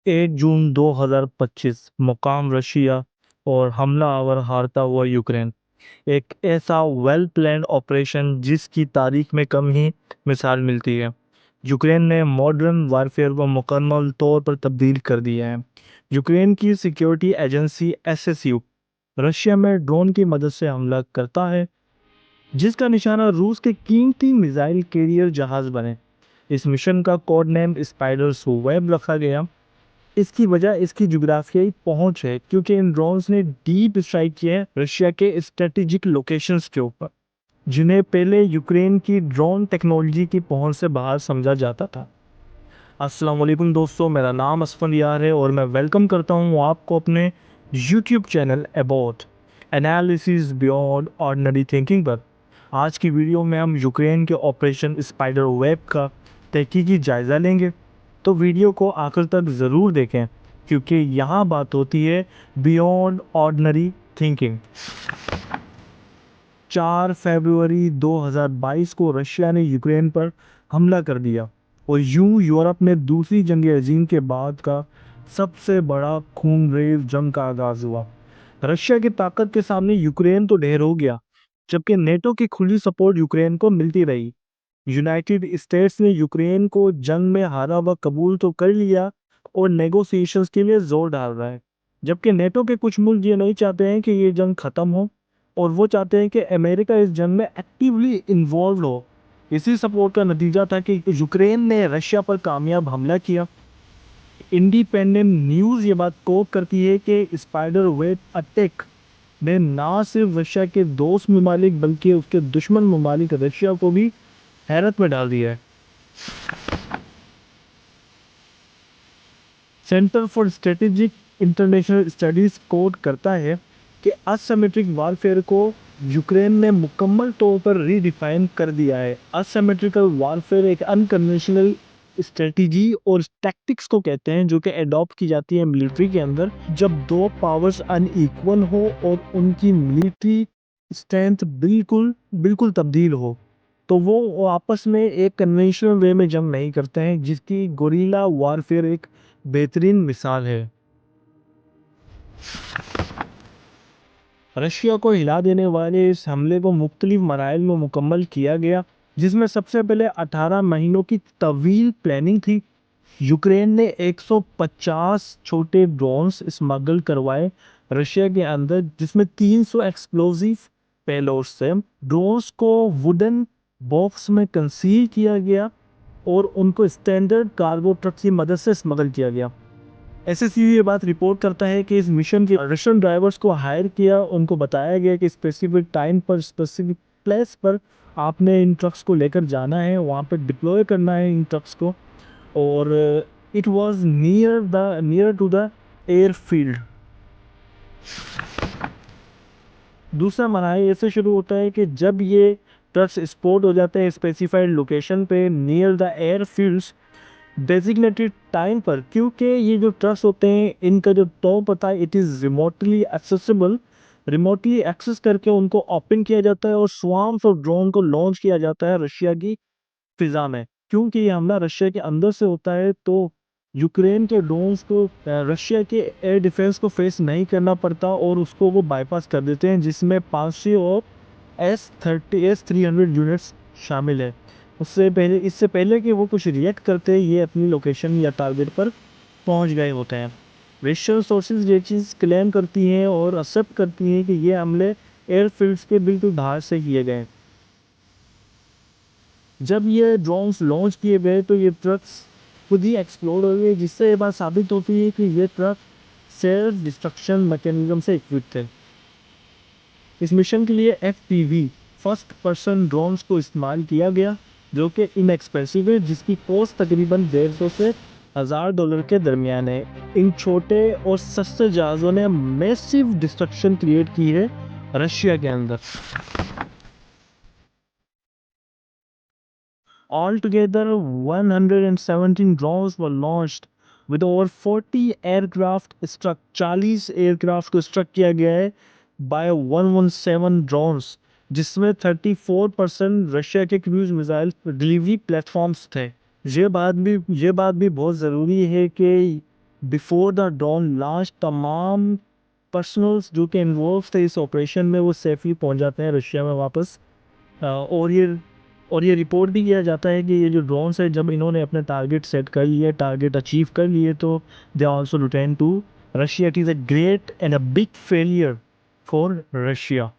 1 जून 2025 मुकाम रशिया और हमलावर हारता हुआ यूक्रेन। एक ऐसा वेल प्लान्ड ऑपरेशन जिसकी तारीख में कम ही मिसाल मिलती है। यूक्रेन ने मॉडर्न वारफेयर को मुकम्मल तौर पर तब्दील कर दिया है। यूक्रेन की सिक्योरिटी एजेंसी एसएसयू रशिया में ड्रोन की मदद से हमला करता है, जिसका निशाना रूस के कीमती मिसाइल कैरियर जहाज बने। इस मिशन का कोड नेम स्पाइडर वेब रखा गया। इसकी वजह इसकी जुग्राफियाई पहुंच है, क्योंकि इन ड्रोन्स ने डीप स्ट्राइक किए हैं रशिया के स्ट्रेटेजिक लोकेशंस के ऊपर, जिन्हें पहले यूक्रेन की ड्रोन टेक्नोलॉजी की पहुंच से बाहर समझा जाता था। अस्सलाम वालेकुम दोस्तों, मेरा नाम असफर यार है और मैं वेलकम करता हूं आपको अपने YouTube channel about analysis beyond ordinary thinking पर। आज की वीडियो में हम यूक्रेन के ऑपरेशन स्पाइडर वेब का तहकीकी जायज़ा लेंगे, तो वीडियो को आखिर तक ज़रूर देखें, क्योंकि यहाँ बात होती है बियॉन्ड ऑर्डिनरी थिंकिंग। 4 फरवरी 2022 को रशिया ने यूक्रेन पर हमला कर दिया और यूं यूरोप में दूसरी जंग अजीम के बाद का सबसे बड़ा खूनरेज जंग का आगाज हुआ। रशिया की ताकत के सामने यूक्रेन तो ढेर हो गया, जबकि नेटो की खुली सपोर्ट यूक्रेन को मिलती रही। यूनाइटेड स्टेट्स ने यूक्रेन को जंग में हारा हुआ कबूल तो कर लिया और नेगोशिएशंस के लिए जोर डाल रहा है, जबकि नेटो के कुछ मुल्क ये नहीं चाहते हैं कि ये जंग खत्म हो, और वो चाहते हैं कि अमेरिका इस जंग में एक्टिवली इन्वॉल्व हो। इसी सपोर्ट का नतीजा था कि यूक्रेन ने रशिया पर कामयाब हमला किया। इंडिपेंडेंट न्यूज़ ये बात कोट करती है कि स्पाइडर वेब अटैक ने ना सिर्फ रशिया के दोस्त ममालिक बल्कि उसके दुश्मन ममालिक रशिया को भी हैरत में डाल दिया है। Center for Strategic International Studies quote करता है कि असिमेट्रिक वारफेयर को यूक्रेन ने मुकम्मल तौर पर रीडिफाइन कर दिया है। असिमेट्रिकल वारफेयर एक अनकन्वेंशनल स्ट्रेटजी और टैक्टिक्स को कहते हैं जो कि अडॉप्ट की जाती है मिलिट्री के अंदर, जब दो पावर्स अनइक्वल हो और उनकी मिलिट्री स्ट्रेंथ बिल्कुल बिल्कुल तब्दील हो, तो वो आपस में एक कन्वेंशनल वे में जंग नहीं करते हैं, जिसकी गोरिल्ला वारफेयर एक बेहतरीन मिसाल है। रशिया को हिला देने वाले इस हमले को मुख्तलिफ मराइल में मुकम्मल किया गया, जिसमें सबसे पहले 18 महीनों की तवील प्लानिंग थी। यूक्रेन ने 150 छोटे ड्रोन्स स्मगल करवाए रशिया के अंदर, जिसमें 300 एक्सप्लोजिव पेलोड्स थे। ड्रोन्स को वुडन बॉक्स में कंसील किया गया और उनको स्टैंडर्ड कार्गो ट्रक की मदद से स्मगल किया गया। एसएसयू ये बात रिपोर्ट करता है कि इस मिशन के रशियन ड्राइवर्स को हायर किया, उनको बताया गया कि स्पेसिफिक टाइम पर स्पेसिफिक प्लेस पर आपने इन ट्रक्स को लेकर जाना है, वहाँ पर डिप्लॉय करना है इन ट्रक्स को, और it was near to the airfield. दूसरा मरहला ऐसे शुरू होता है कि जब ये ट्रक्स स्पॉट हो जाते हैं स्पेसिफाइड लोकेशन पे near the airfields designated time पर, क्योंकि ये जो ट्रक्स होते हैं इनका जो टॉप होता है it is remotely accessible. Remotely access करके उनको ओपन किया जाता है और स्वार्म्स ऑफ ड्रोन को लॉन्च किया जाता है रशिया की फिजा में। क्योंकि ये हमला रशिया के अंदर से होता है, तो यूक्रेन के ड्रोन्स को रशिया के एयर डिफेंस को फेस नहीं करना पड़ता और उसको वो बाईपास कर देते हैं, जिसमें 500 और S-300 यूनिट्स शामिल है। इससे पहले कि वो कुछ रिएक्ट करते, ये अपनी लोकेशन या टारगेट पर पहुंच गए होते हैं। रशियन सोर्सेज ये चीज़ क्लेम करती हैं और एक्सेप्ट करती हैं कि ये हमले एयरफील्ड्स के बिल्कुल बाहर से किए गए। जब ये ड्रोन्स लॉन्च किए गए तो ये ट्रक्स खुद ही एक्सप्लोड हो गए, जिससे ये बात साबित होती है कि ये ट्रक सेल्फ डिस्ट्रक्शन मैकेनिज्म से इक्विप्ड थे। इस मिशन के लिए FPV फर्स्ट पर्सन ड्रोन्स को इस्तेमाल किया गया, जो कि इनएक्सपेंसिव है, जिसकी कॉस्ट तकरीबन $150 से $1000 के दरमियान है। इन छोटे और सस्ते जहाज़ों ने मैसिव डिस्ट्रक्शन क्रिएट की है रशिया के अंदर। Altogether, 117 drones were launched with over 40 aircraft struck। 40 aircraft को स्ट्रक किया गया है बाय 117 ड्रोन्स, जिसमें 34% रशिया के क्रूज मिसाइल डिलीवरी प्लेटफॉर्म्स थे। ये बात भी बहुत ज़रूरी है कि बिफोर द डॉन लास्ट तमाम पर्सनल्स जो कि इन्वॉल्व थे इस ऑपरेशन में वो सेफली पहुंच जाते हैं रशिया में वापस। और ये रिपोर्ट भी किया जाता है कि ये जो ड्रोन्स है जब इन्होंने अपने टारगेट सेट कर लिए, टारगेट अचीव कर लिए, तो they also return to Russia. It is a great and a big failure for Russia.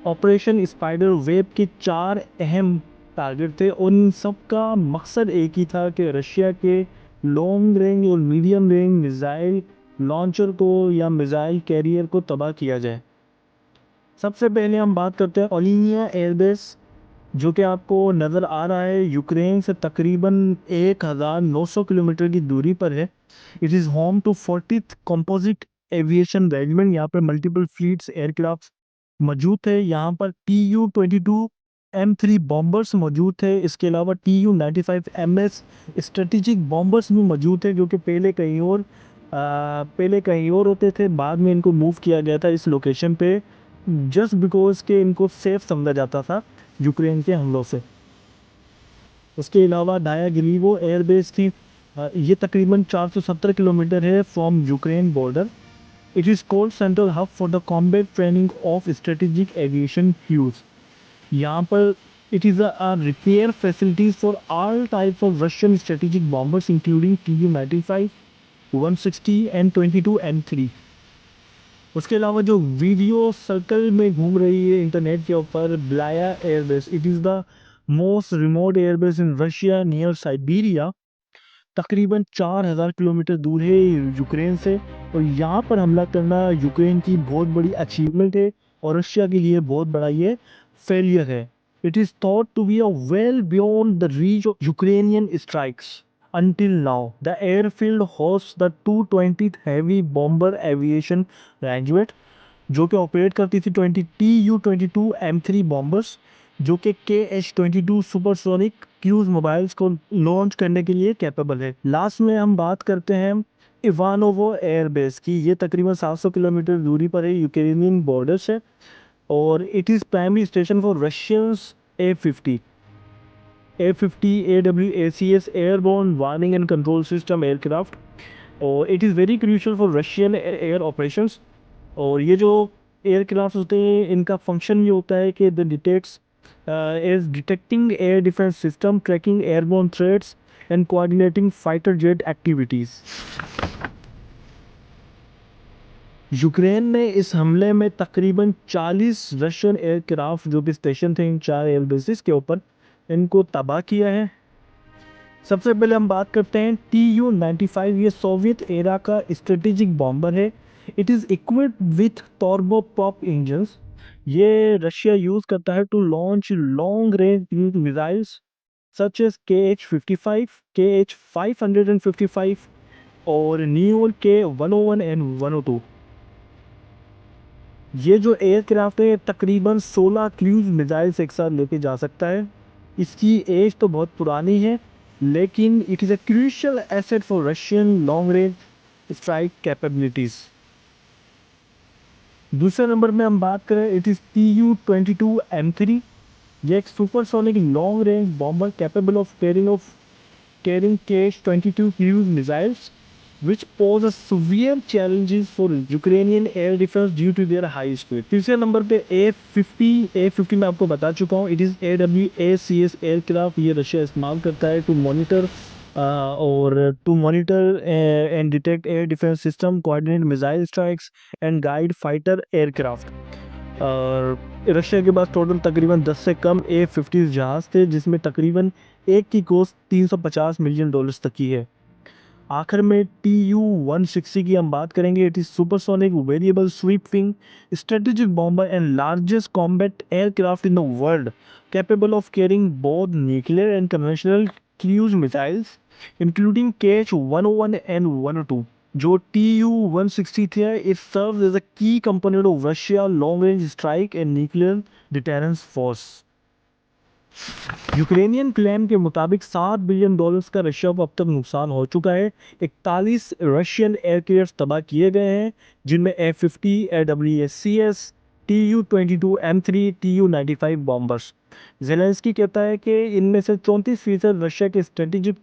Operation spider web के 4 अहम टारगेट थे। उन सब का मकसद एक ही था कि रशिया के लॉन्ग रेंज और मीडियम रेंज मिसाइल लॉन्चर को या मिसाइल कैरियर को तबाह किया जाए। सबसे पहले हम बात करते हैं ओलिनिया एयरबेस, जो कि आपको नज़र आ रहा है यूक्रेन से तकरीबन 1900 किलोमीटर की दूरी पर है। It is home to 40th composite aviation regiment. यहाँ पर मल्टीपल फ्लीट्स एयरक्राफ्ट मौजूद थे। यहाँ पर Tu-22M3 बॉम्बर्स मौजूद थे। इसके अलावा Tu-95MS स्ट्रेटेजिक बॉम्बर्स भी मौजूद थे, जो कि पहले कहीं और होते थे, बाद में इनको मूव किया गया था इस लोकेशन पे जस्ट बिकॉज के इनको सेफ समझा जाता था यूक्रेन के हमलों से। उसके अलावा डायागिरीवो एयरबेस थी। ये तकरीबन 470 किलोमीटर है from Ukraine border. It is called central hub for the combat training of strategic aviation fuse. यहाँ पर it is a repair facilities for all types of Russian strategic bombers including Tu-95, 160 and 22M3। उसके अलावा जो video circle में घूम रही है internet के ऊपर, Belaya airbase, it is the most remote airbase in Russia near Siberia. तकरीबन 4000 किलोमीटर दूर है यूक्रेन से। और यहाँ पर हमला करना यूक्रेन की बहुत बड़ी अचीवमेंट है और रशिया के लिए बहुत बड़ा ये फेलियर है। It is thought to be a well beyond the reach of Ukrainian strikes. Until now, the airfield hosts the 220th Heavy Bomber Aviation Regiment, जो कि ऑपरेट करती थी 20 Tu-22M3 बॉम्बर्स, जो कि KH-22 सुपरसोनिक क्रूज मोबाइल्स को launch करने के लिए कैपेबल है। लास्ट में हम बात करते हैं इवानोवो एयरबेस की। ये तकरीबन 700 किलोमीटर दूरी पर है यूक्रेनियन बॉर्डर से। और it is primary station for Russians A-50 AWACS airborne warning and control system aircraft. और it is very crucial for Russian air operations. और ये जो एयरक्राफ्ट होते हैं इनका फंक्शन ये होता है कि the detects is detecting air defence system, tracking airborne threats and coordinating fighter jet activities. Ukraine ने इस हमले में तकरीबन 40 रशियन एयरक्राफ्ट जो कि स्टेशन थे इन 4 एयरबेसिस के ऊपर, इनको तबाह किया है। सबसे पहले हम बात करते हैं Tu-95। ये सोवियत एरा का स्ट्रेटेजिक बॉम्बर है। It is equipped with turboprop engines. ये रशिया यूज़ करता है to launch long range cruise missiles such as KH-55, KH-555 और न्यूल K-101 एंड 102। ये जो एयरक्राफ्ट है तकरीबन 16 क्रूज मिसाइल्स एक साथ लेके जा सकता है। इसकी एज तो बहुत पुरानी है, लेकिन it is a crucial asset for Russian long range strike capabilities. दूसरे नंबर में हम बात करें, इट इज़ Tu-22M3। ये एक supersonic long range bomber capable of carrying KH-22 cruise missiles, which pose a severe challenges for Ukrainian air defense due to their high speed। तीसरे नंबर पे A50 मैं आपको बता चुका हूँ। It is AWACS aircraft. ये रशिया इस्तेमाल करता है to monitor and detect air defence system, coordinate missile strikes and guide fighter aircraft. और रशिया के पास टोटल तकरीबन 10 से कम A50 जहाज़ थे, जिसमें तकरीबन एक की कॉस्ट $350 मिलियन तक की है। आखिर में Tu-160 की हम बात करेंगे। It is supersonic variable sweeping strategic bomber and largest combat aircraft in the world, capable of carrying both nuclear and conventional cruise missiles including KH-101 and 102। जो Tu-160 थे, इट सर्व्स एज अ की component of Russia long range strike and nuclear deterrence force. Ukrainian claim के मुताबिक $7 billion का Russia को अब तक नुकसान हो चुका है। 41 रशियन एयरक्राफ्ट तबाह किए गए हैं, जिनमें A-50 AWACS Tu-22 M3 Tu-95 bombers. Zelensky कहता है कि इनमें से 34% रशिया के स्ट्रेटेजिक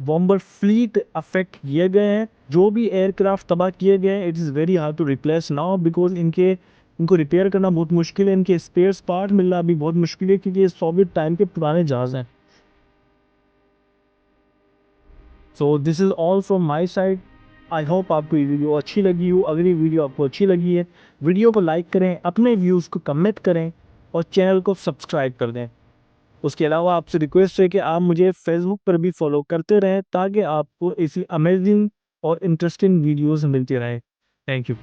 बॉम्बर फ्लीट अफेक्ट किए गए हैं। जो भी एयरक्राफ्ट तबाह किए गए हैं, it is very hard to replace now because इनको रिपेयर करना बहुत मुश्किल है। इनके स्पेयर्स पार्ट मिलना अभी बहुत मुश्किल है क्योंकि ये सोवियत टाइम के पुराने जहाज़ हैं। So this is all from my side. I hope आपको ये वीडियो अच्छी लगी हो। अगर ये वीडियो आपको अच्छी लगी है, वीडियो को लाइक करें, अपने व्यूज़ को कमेंट करें और चैनल को सब्सक्राइब कर दें। उसके अलावा आपसे रिक्वेस्ट है कि आप मुझे फेसबुक पर भी फॉलो करते रहें ताकि आपको ऐसी अमेजिंग और इंटरेस्टिंग वीडियोस मिलती रहें। Thank you.